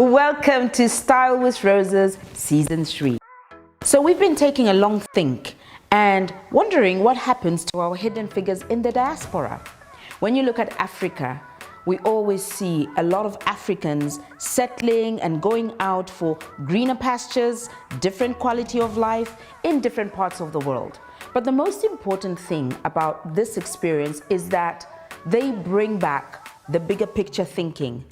Welcome to Style with Roses Season 3. So we've been taking a long think and wondering what happens to our hidden figures in the diaspora. When you look at Africa, we always see a lot of Africans settling and going out for greener pastures, different quality of life in different parts of the world. But the most important thing about this experience is that they bring back the bigger picture thinking,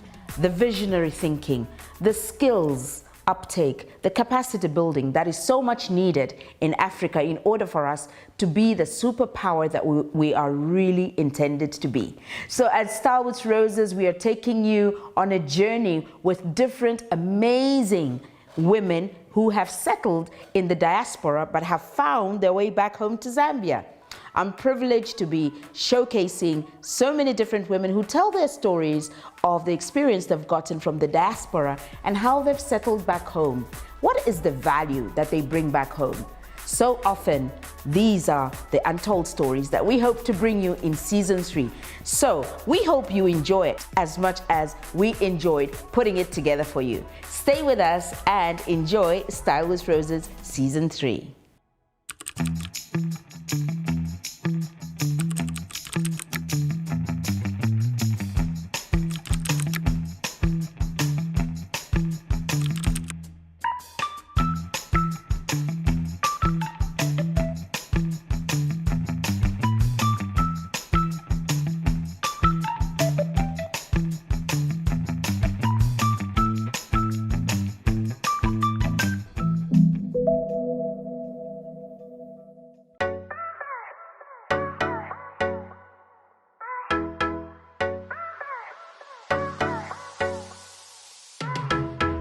the visionary thinking, the skills uptake, the capacity building that is so much needed in Africa in order for us to be the superpower that we are really intended to be. So at Style with Roses, we are taking you on a journey with different amazing women who have settled in the diaspora but have found their way back home to Zambia. I'm privileged to be showcasing so many different women who tell their stories of the experience they've gotten from the diaspora and how they've settled back home. What is the value that they bring back home? So often, these are the untold stories that we hope to bring you in Season 3. So we hope you enjoy it as much as we enjoyed putting it together for you. Stay with us and enjoy Style with Roses Season 3.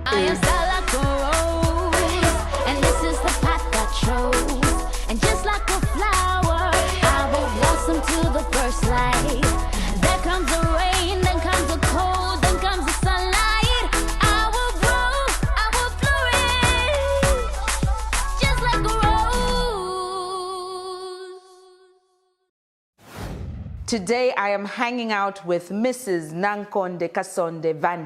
I am style like a rose, and this is the path I chose. And just like a flower, I will blossom to the first light. There comes the rain, then comes the cold, then comes the sunlight. I will grow, I will flourish, just like a rose. Today I am hanging out with Mrs. Nankhonde Kasonde-van.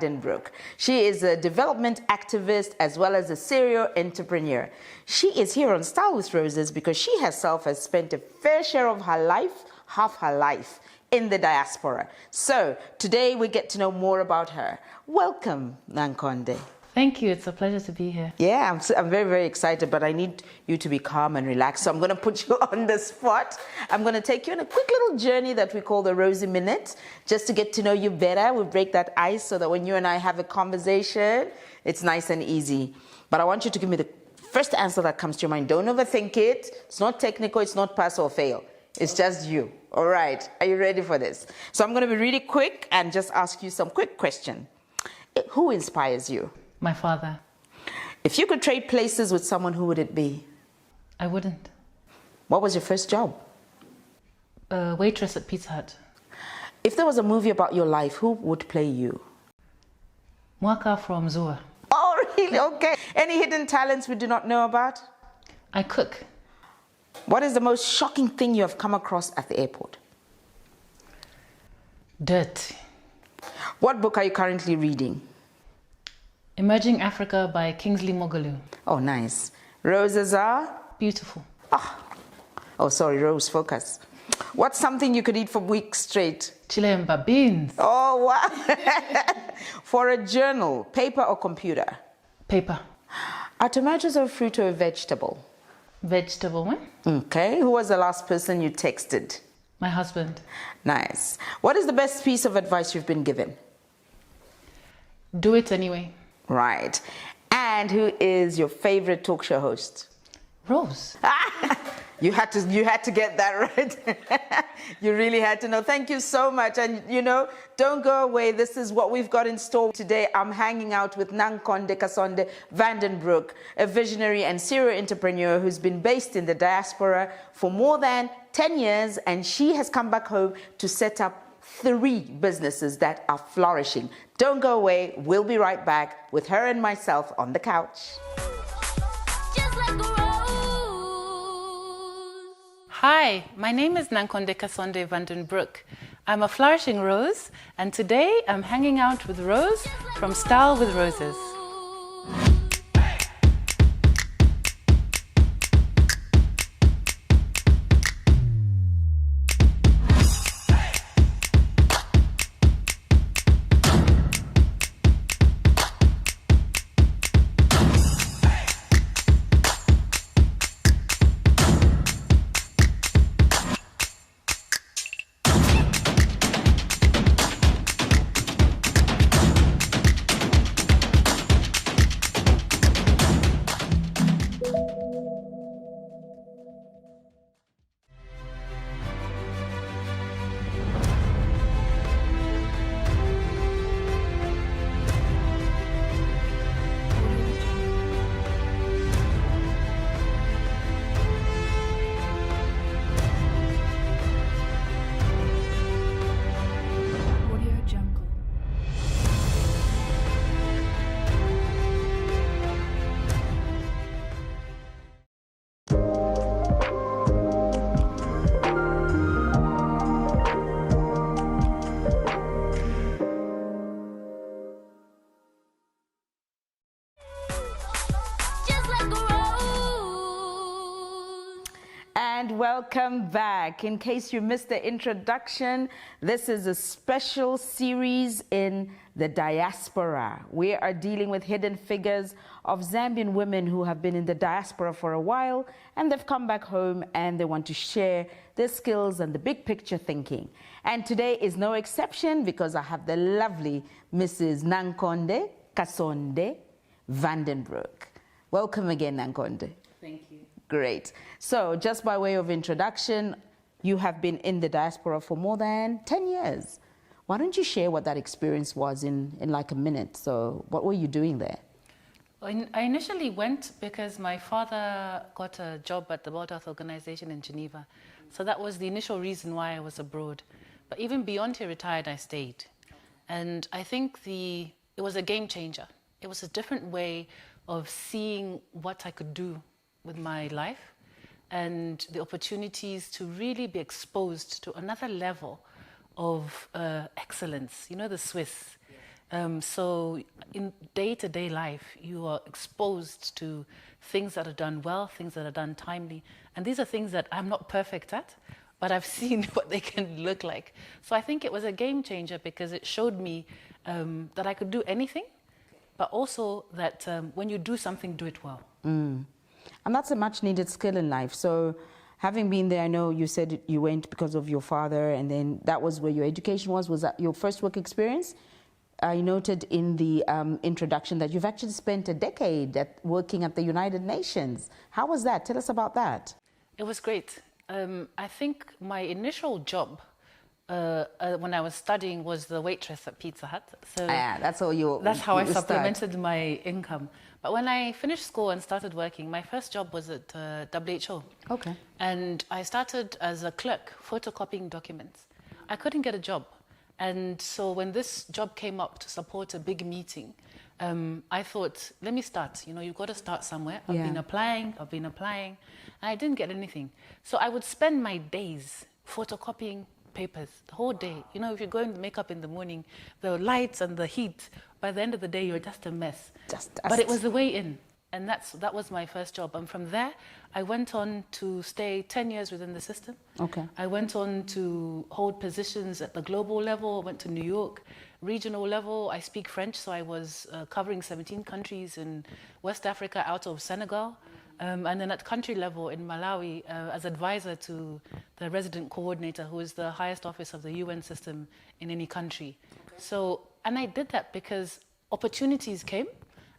She is a development activist as well as a serial entrepreneur. She is here on Style with Roses because she herself has spent a fair share of her life, half her life, in the diaspora. So today we get to know more about her. Welcome, Nankhonde. Thank you. It's a pleasure to be here. Yeah, I'm very, very excited, but I need you to be calm and relaxed. So I'm going to put you on the spot. I'm going to take you on a quick little journey that we call the Rosie Minute, just to get to know you better. We break that ice so that when you and I have a conversation, it's nice and easy. But I want you to give me the first answer that comes to your mind. Don't overthink it. It's not technical. It's not pass or fail. It's just you. All right. Are you ready for this? So I'm going to be really quick and just ask you some quick questions. Who inspires you? My father. If you could trade places with someone, who would it be? I wouldn't. What was your first job? Waitress at Pizza Hut. If there was a movie about your life, who would play you? Mwaka from ZwR. Oh, really? Okay. Any hidden talents we do not know about? I cook. What is the most shocking thing you have come across at the airport? Dirt. What book are you currently reading? Emerging Africa by Kingsley Moghalu. Oh, nice. Roses are? Beautiful. Oh, sorry, rose focus. What's something you could eat for weeks straight? Chilemba beans. Oh, wow. For a journal, paper or computer? Paper. Are tomatoes a fruit or a vegetable? Vegetable one. Okay. Who was the last person you texted? My husband. Nice. What is the best piece of advice you've been given? Do it anyway. Right. And who is your favorite talk show host? Rose. You had to get that right. You really had to know. Thank you so much. And you know, don't go away. This is what we've got in store today. I'm hanging out with Nankhonde Kasonde-van, a visionary and serial entrepreneur who's been based in the diaspora for more than 10 years, and she has come back home to set up 3 businesses that are flourishing. Don't go away. We'll be right back with her and myself on the couch. Just like a rose. Hi, my name is Nankhonde Kasonde-van. I'm a flourishing rose, and today I'm hanging out with Rose from Style with Roses. And welcome back. In case you missed the introduction, this is a special series in the diaspora. We are dealing with hidden figures of Zambian women who have been in the diaspora for a while and they've come back home and they want to share their skills and the big picture thinking. And today is no exception because I have the lovely Mrs. Nankhonde Kasonde-van. Welcome again, Nankhonde. Thank you. Great. So just by way of introduction, you have been in the diaspora for more than 10 years. Why don't you share what that experience was in like a minute? So what were you doing there? I initially went because my father got a job at the World Health Organization in Geneva. So that was the initial reason why I was abroad. But even beyond he retired, I stayed. And I think it was a game changer. It was a different way of seeing what I could do with my life and the opportunities to really be exposed to another level of excellence, you know, the Swiss. So in day-to-day life, you are exposed to things that are done well, things that are done timely. And these are things that I'm not perfect at, but I've seen what they can look like. So I think it was a game changer because it showed me that I could do anything, but also that when you do something, do it well. And that's a much needed skill in life. So having been there, I know you said you went because of your father and then that was where your education was. Was that your first work experience? I noted in the introduction that you've actually spent a decade working at the United Nations. How was that? Tell us about that. It was great. I think my initial job when I was studying was the waitress at Pizza Hut. So that's how I supplemented my income. But when I finished school and started working, my first job was at WHO. Okay. And I started as a clerk, photocopying documents. I couldn't get a job. And so when this job came up to support a big meeting, I thought, let me start. You know, you've got to start somewhere. I've been applying, and I didn't get anything. So I would spend my days photocopying papers the whole day. You know, if you're going to make up in the morning, the lights and the heat, by the end of the day, you're just a mess. But it was the way in. And that was my first job. And from there, I went on to stay 10 years within the system. Okay. I went on to hold positions at the global level. I went to New York. Regional level, I speak French, so I was covering 17 countries in West Africa out of Senegal. And then at country level in Malawi, as advisor to the resident coordinator, who is the highest office of the UN system in any country. Okay. So, and I did that because opportunities came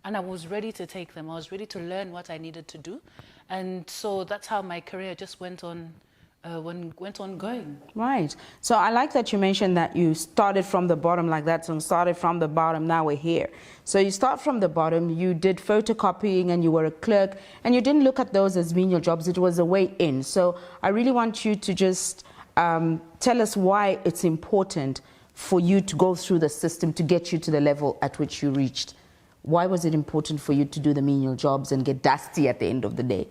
and I was ready to take them. I was ready to learn what I needed to do. And so that's how my career just went on going. Right. So I like that you mentioned that you started from the bottom like that. So started from the bottom, now we're here. So you start from the bottom, you did photocopying and you were a clerk and you didn't look at those as menial jobs. It was a way in. So I really want you to just tell us why it's important for you to go through the system to get you to the level at which you reached. Why was it important for you to do the menial jobs and get dusty at the end of the day?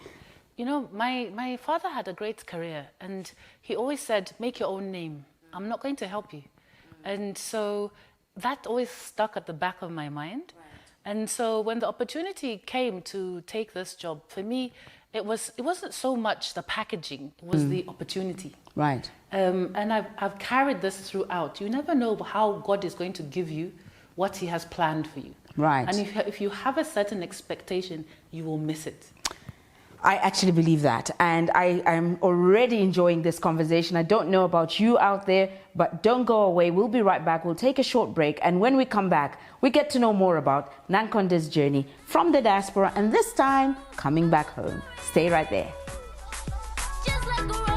You know, my father had a great career and he always said, make your own name. I'm not going to help you. And so that always stuck at the back of my mind. And so when the opportunity came to take this job, for me, it wasn't so much the packaging, it was the opportunity. Right. And I've carried this throughout. You never know how God is going to give you what he has planned for you. Right. And if you have a certain expectation, you will miss it. I actually believe that, and I'm already enjoying this conversation. I don't know about you out there, but don't go away. We'll be right back. We'll take a short break, and when we come back, we get to know more about Nankhonde's journey from the diaspora, and this time, coming back home. Stay right there. Just like a rose.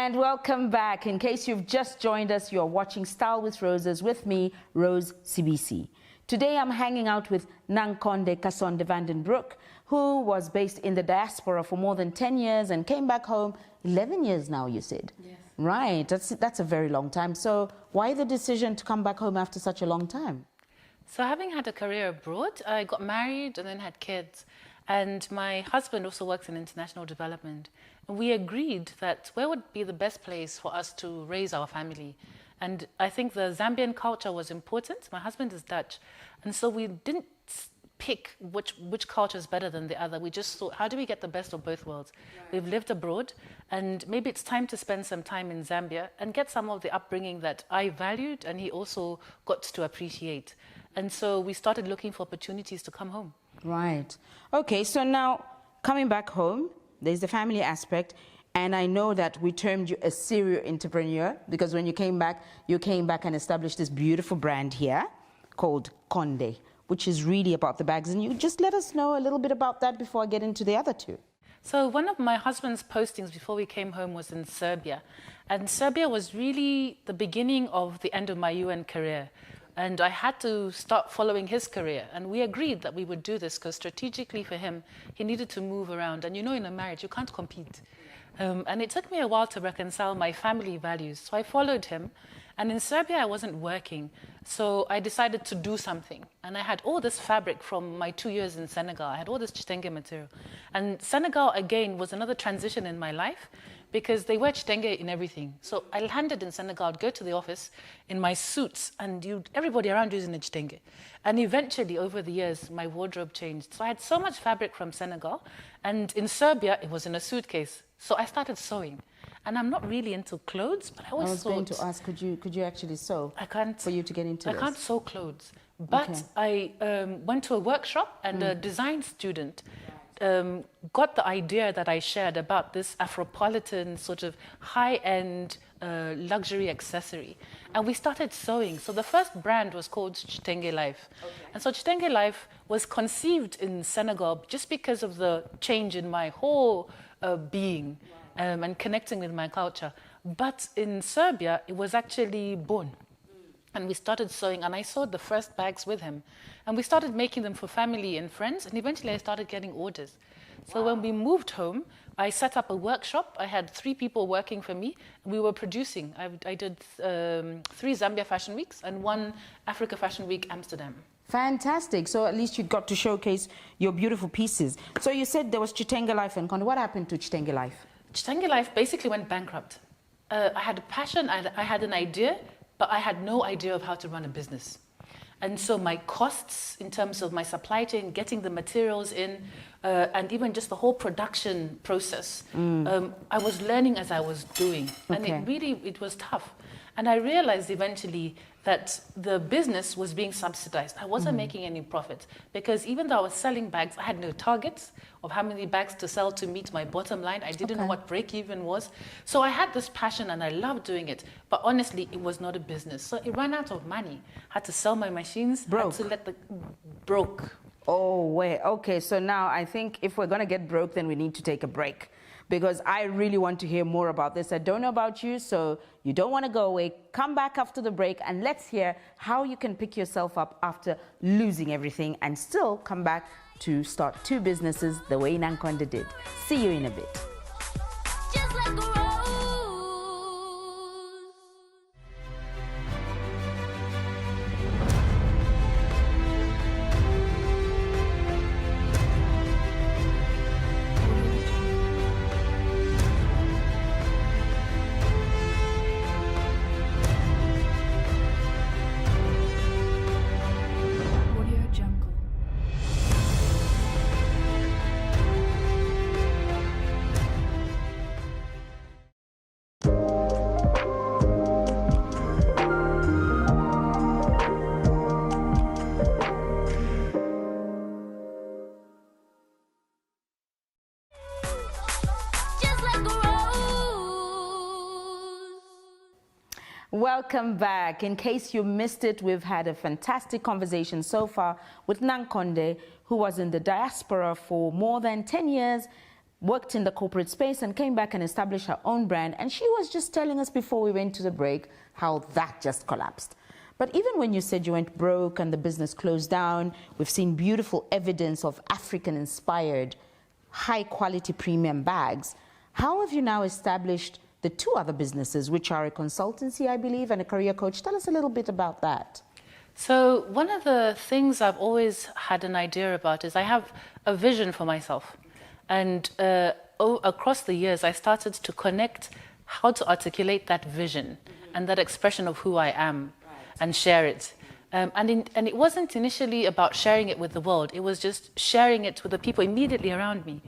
And welcome back. In case you've just joined us, you're watching Style with Roses with me, Rose CBC. Today I'm hanging out with Nankhonde Kasonde-van Broek, who was based in the diaspora for more than 10 years and came back home 11 years now, you said? Yes. Right, that's a very long time. So why the decision to come back home after such a long time? So having had a career abroad, I got married and then had kids. And my husband also works in international development. And we agreed that where would be the best place for us to raise our family. And I think the Zambian culture was important. My husband is Dutch. And so we didn't pick which culture is better than the other. We just thought, how do we get the best of both worlds? Right. We've lived abroad, and maybe it's time to spend some time in Zambia and get some of the upbringing that I valued and he also got to appreciate. And so we started looking for opportunities to come home. Right. Okay, so now coming back home, there's the family aspect, and I know that we termed you a serial entrepreneur because when you came back and established this beautiful brand here called KHONDE, which is really about the bags. And you just let us know a little bit about that before I get into the other two. So one of my husband's postings before we came home was in Serbia. And Serbia was really the beginning of the end of my UN career. And I had to start following his career. And we agreed that we would do this because strategically for him, he needed to move around. And you know, in a marriage, you can't compete. And it took me a while to reconcile my family values. So I followed him. And in Serbia, I wasn't working. So I decided to do something. And I had all this fabric from my 2 years in Senegal. I had all this chitenge material. And Senegal, again, was another transition in my life because they wear chitenge in everything. So I landed in Senegal, I'd go to the office in my suits, and everybody around you is in a chitenge. And eventually, over the years, my wardrobe changed. So I had so much fabric from Senegal. And in Serbia, it was in a suitcase. So I started sewing. And I'm not really into clothes, but I always thought... I was going to ask, could you actually sew? I can't. For you to get into this? I can't sew clothes. But okay. I went to a workshop and a design student got the idea that I shared about this Afropolitan sort of high-end luxury accessory. And we started sewing. So the first brand was called Chitenge Life. Okay. And so Chitenge Life was conceived in Senegal just because of the change in my whole being. And connecting with my culture. But in Serbia, it was actually born. And we started sewing, and I sewed the first bags with him. And we started making them for family and friends, and eventually I started getting orders. So when we moved home, I set up a workshop. I had 3 people working for me, and we were producing. I did 3 Zambia Fashion Weeks and 1 Africa Fashion Week Amsterdam. Fantastic. So at least you got to showcase your beautiful pieces. So you said there was Chitenge Life and KHONDE. What happened to Chitenge Life? Chitenge Life basically went bankrupt. I had a passion, I had an idea, but I had no idea of how to run a business. And so my costs in terms of my supply chain, getting the materials in, and even just the whole production process, I was learning as I was doing. And it was tough. And I realized eventually that the business was being subsidized. I wasn't making any profit because even though I was selling bags, I had no targets of how many bags to sell to meet my bottom line. I didn't know what break-even was. So I had this passion and I loved doing it. But honestly, it was not a business. So it ran out of money. Had to sell my machines. Broke. Had to broke. Oh, wait. Okay, so now I think if we're going to get broke, then we need to take a break. Because I really want to hear more about this. I don't know about you, so you don't want to go away. Come back after the break and let's hear how you can pick yourself up after losing everything and still come back to start 2 businesses the way Nankhonde did. See you in a bit. Just like a rose. Welcome back. In case you missed it, we've had a fantastic conversation so far with Nankhonde, who was in the diaspora for more than 10 years, worked in the corporate space and came back and established her own brand. And she was just telling us before we went to the break how that just collapsed. But even when you said you went broke and the business closed down, we've seen beautiful evidence of African-inspired, high-quality premium bags. How have you now established the two other businesses, which are a consultancy, I believe, and a career coach? Tell us a little bit about that. So one of the things I've always had an idea about is I have a vision for myself. And across the years, I started to connect how to articulate that vision and that expression of who I am and share it. And it wasn't initially about sharing it with the world. It was just sharing it with the people immediately around me.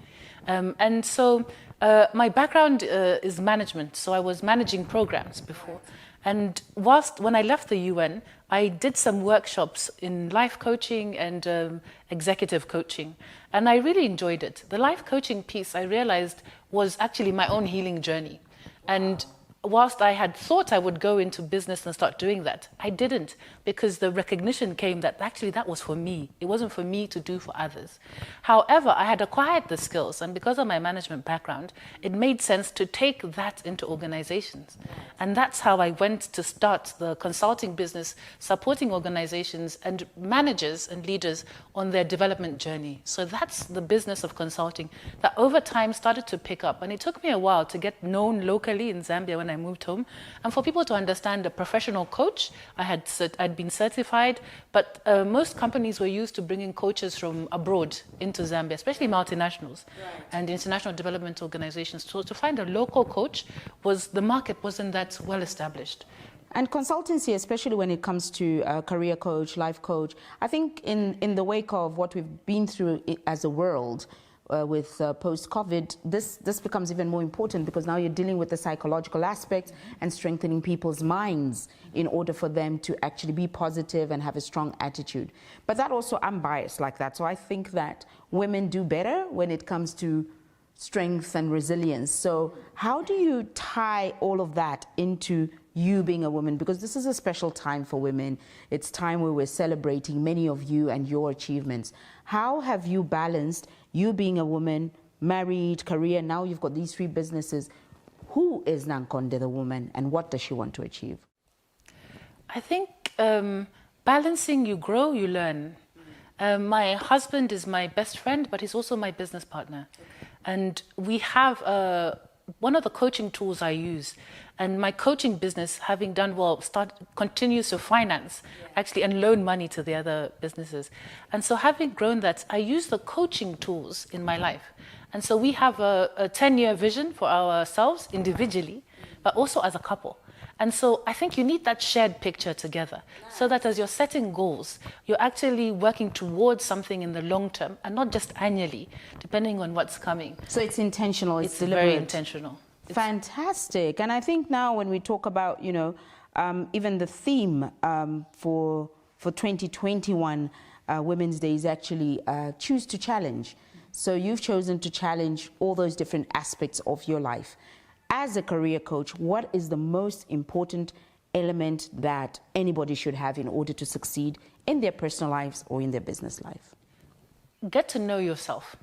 And so my background is management. So I was managing programs before. And when I left the UN, I did some workshops in life coaching and executive coaching. And I really enjoyed it. The life coaching piece, I realized, was actually my own healing journey. And whilst I had thought I would go into business and start doing that, I didn't, because the recognition came that actually that was for me. It wasn't for me to do for others. However, I had acquired the skills, and because of my management background, it made sense to take that into organizations. And that's how I went to start the consulting business, supporting organizations and managers and leaders on their development journey. So that's the business of consulting that over time started to pick up. And it took me a while to get known locally in Zambia when I moved home, and for people to understand a professional coach. I'd been certified, but most companies were used to bringing coaches from abroad into Zambia, especially multinationals and international development organizations. So to find a local coach, the market wasn't that well established. And consultancy, especially when it comes to career coach, life coach, I think in the wake of what we've been through as a world, with post-COVID, this becomes even more important, because now you're dealing with the psychological aspect and strengthening people's minds in order for them to actually be positive and have a strong attitude. But that also, I'm biased like that, so I think that women do better when it comes to strength and resilience. So how do you tie all of that into you being a woman? Because this is a special time for women. It's time where we're celebrating many of you and your achievements. How have you balanced you being a woman, married, career, now you've got these three businesses? Who is Nankhonde the woman, and what does she want to achieve? I think balancing, you grow, you learn. My husband is my best friend, but he's also my business partner. And we have one of the coaching tools I use, and my coaching business, having done well, continues to finance actually and loan money to the other businesses. And so having grown that, I use the coaching tools in my life. And so we have a 10-year vision for ourselves individually, but also as a couple. And so I think you need that shared picture together, so that as you're setting goals, you're actually working towards something in the long term and not just annually, depending on what's coming. So it's intentional, it's deliberate. Very intentional. Fantastic. And I think now when we talk about, even the theme for 2021 Women's Day is actually choose to challenge. So you've chosen to challenge all those different aspects of your life. As a career coach, what is the most important element that anybody should have in order to succeed in their personal lives or in their business life? Get to know yourself.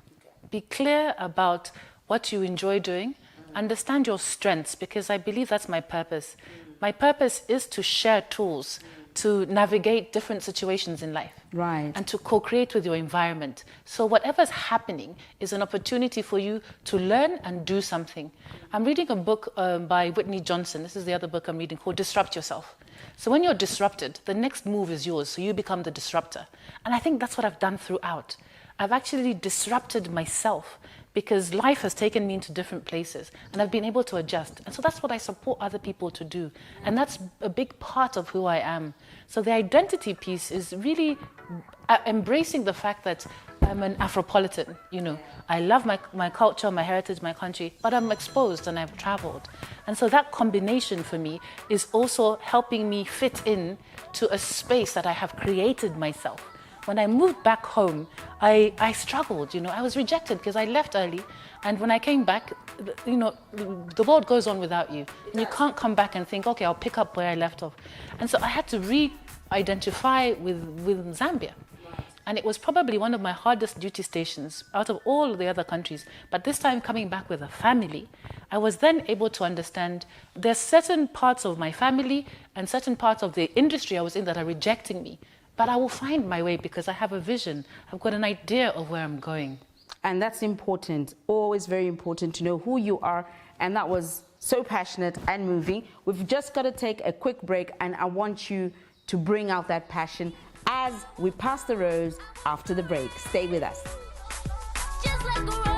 Be clear about what you enjoy doing. Understand your strengths, because I believe that's my purpose. My purpose is to share tools to navigate different situations in life. Right. And to co-create with your environment. So whatever's happening is an opportunity for you to learn and do something. I'm reading a book by Whitney Johnson. This is the other book I'm reading, called Disrupt Yourself. So when you're disrupted, the next move is yours. So you become the disruptor. And I think that's what I've done throughout. I've actually disrupted myself, because life has taken me into different places and I've been able to adjust. And so that's what I support other people to do. And that's a big part of who I am. So the identity piece is really embracing the fact that I'm an Afropolitan. I love my culture, my heritage, my country, but I'm exposed and I've traveled. And so that combination for me is also helping me fit in to a space that I have created myself. When I moved back home, I struggled, I was rejected because I left early. And when I came back, the world goes on without you. And you can't come back and think, okay, I'll pick up where I left off. And so I had to re-identify with Zambia. And it was probably one of my hardest duty stations out of all the other countries. But this time coming back with a family, I was then able to understand there's certain parts of my family and certain parts of the industry I was in that are rejecting me. But I will find my way because I have a vision. I've got an idea of where I'm going. And that's important, always very important to know who you are. And that was so passionate and moving. We've just got to take a quick break, and I want you to bring out that passion as we pass the rose after the break. Stay with us. Just like a rose.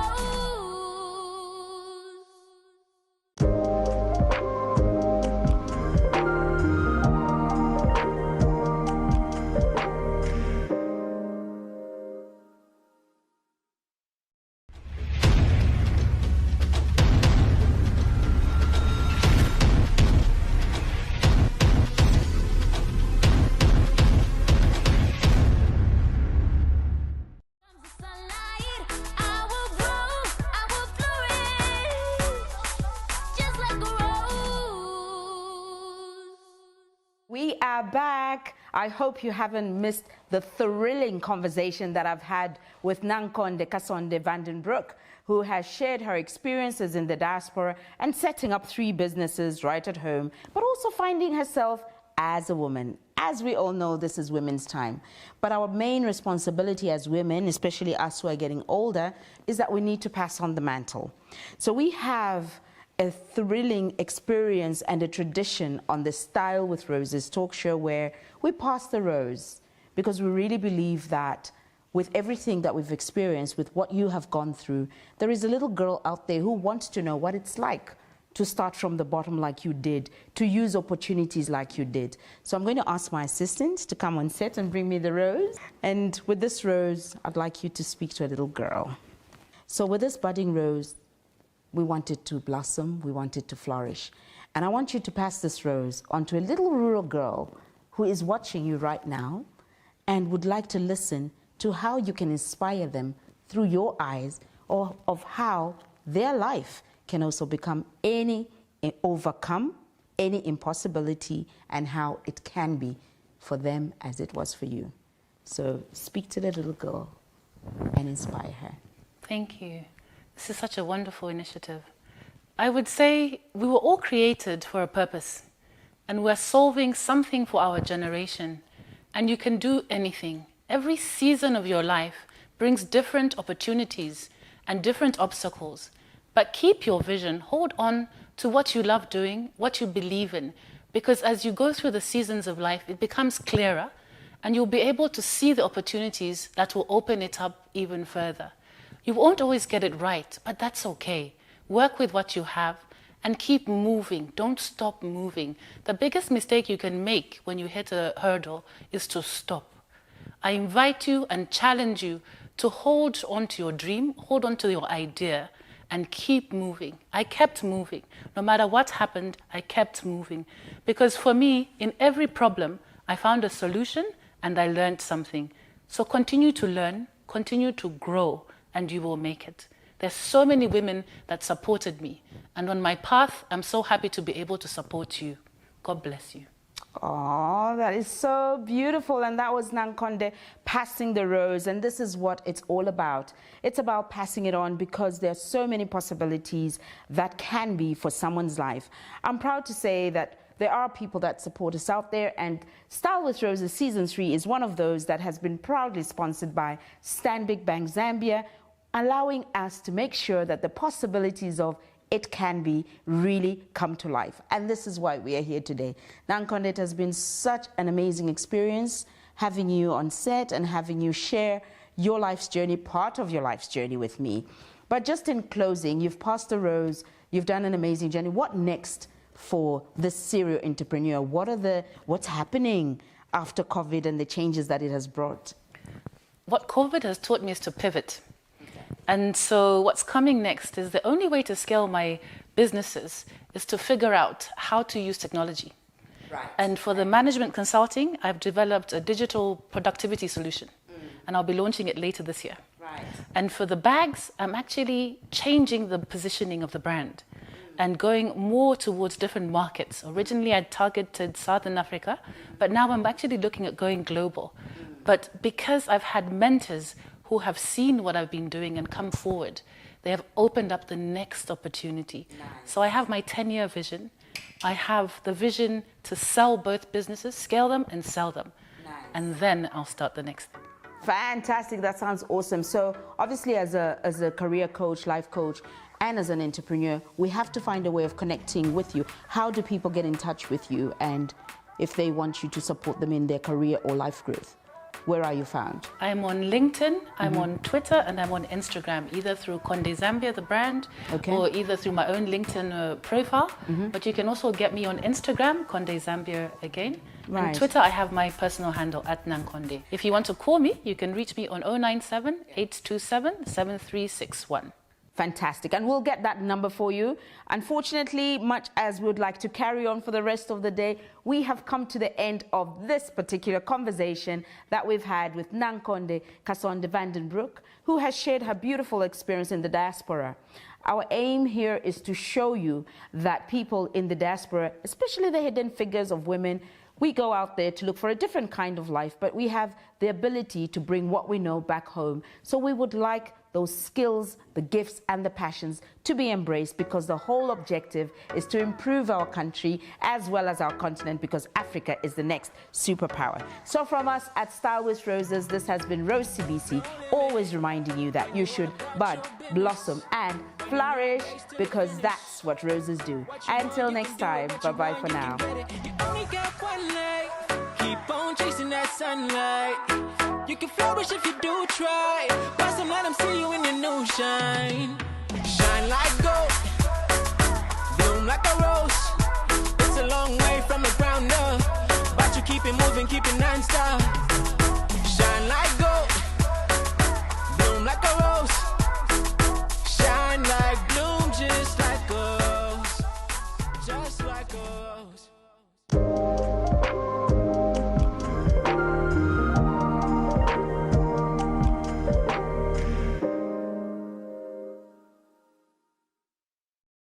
We are back. I hope you haven't missed the thrilling conversation that I've had with Nankhonde Kasonde-van, Broek, who has shared her experiences in the diaspora and setting up 3 businesses right at home, but also finding herself as a woman. As we all know, this is women's time. But our main responsibility as women, especially us who are getting older, is that we need to pass on the mantle. So we have a thrilling experience and a tradition on the Style with Roses talk show where we pass the rose, because we really believe that with everything that we've experienced, with what you have gone through, there is a little girl out there who wants to know what it's like to start from the bottom like you did, to use opportunities like you did. So I'm going to ask my assistant to come on set and bring me the rose. And with this rose, I'd like you to speak to a little girl. So with this budding rose, we want it to blossom, we want it to flourish. And I want you to pass this rose on to a little rural girl who is watching you right now and would like to listen to how you can inspire them through your eyes, or of how their life can also overcome any impossibility, and how it can be for them as it was for you. So speak to the little girl and inspire her. Thank you. This is such a wonderful initiative. I would say we were all created for a purpose, and we're solving something for our generation. And you can do anything. Every season of your life brings different opportunities and different obstacles. But keep your vision, hold on to what you love doing, what you believe in, because as you go through the seasons of life, it becomes clearer, and you'll be able to see the opportunities that will open it up even further. You won't always get it right, but that's okay. Work with what you have and keep moving. Don't stop moving. The biggest mistake you can make when you hit a hurdle is to stop. I invite you and challenge you to hold on to your dream, hold on to your idea, and keep moving. I kept moving. No matter what happened, I kept moving. Because for me, in every problem, I found a solution and I learned something. So continue to learn, continue to grow, and you will make it. There's so many women that supported me. And on my path, I'm so happy to be able to support you. God bless you. Oh, that is so beautiful. And that was Nankhonde passing the rose. And this is what it's all about. It's about passing it on, because there are so many possibilities that can be for someone's life. I'm proud to say that there are people that support us out there, and Style with Roses Season 3 is one of those that has been proudly sponsored by Stanbic Bank Zambia, allowing us to make sure that the possibilities of it can be really come to life. And this is why we are here today. Nankhonde, it has been such an amazing experience having you on set and having you share your life's journey, part of your life's journey with me. But just in closing, you've passed the rose, you've done an amazing journey. What next for this serial entrepreneur? What's happening after COVID and the changes that it has brought? What COVID has taught me is to pivot. And so what's coming next is the only way to scale my businesses is to figure out how to use technology. Right. And for the management consulting, I've developed a digital productivity solution, and I'll be launching it later this year. Right. And for the bags, I'm actually changing the positioning of the brand and going more towards different markets. Originally, I targeted Southern Africa, but now I'm actually looking at going global. But because I've had mentors who have seen what I've been doing and come forward, they have opened up the next opportunity. Nice. So I have my 10-year vision. I have the vision to sell both businesses, scale them and sell them. Nice. And then I'll start the next thing. Fantastic, that sounds awesome. So obviously as a career coach, life coach, and as an entrepreneur, we have to find a way of connecting with you. How do people get in touch with you, and if they want you to support them in their career or life growth? Where are you found? I'm on LinkedIn, I'm on Twitter, and I'm on Instagram, either through KHONDE Zambia, the brand, or either through my own LinkedIn profile. But you can also get me on Instagram, KHONDE Zambia again. Right. And Twitter, I have my personal handle @Nankhonde. If you want to call me, you can reach me on 097 827 7361. Fantastic, and we'll get that number for you. Unfortunately, much as we would like to carry on for the rest of the day, we have come to the end of this particular conversation that we've had with Nankhonde Kasonde-van, Broek, who has shared her beautiful experience in the diaspora. Our aim here is to show you that people in the diaspora, especially the hidden figures of women, we go out there to look for a different kind of life, but we have the ability to bring what we know back home. So we would like those skills, the gifts and the passions to be embraced, because the whole objective is to improve our country as well as our continent, because Africa is the next superpower. So from us at Style with Roses, this has been Rose CBC, always reminding you that you should bud, blossom and flourish, because that's what roses do. Until next time, bye-bye for now. Keep on chasing that sunlight. You can flourish if you do try. Blossom, let them see you in your new shine. Shine like gold, bloom like a rose. It's a long way from the ground up, but you keep it moving, keep it non-stop.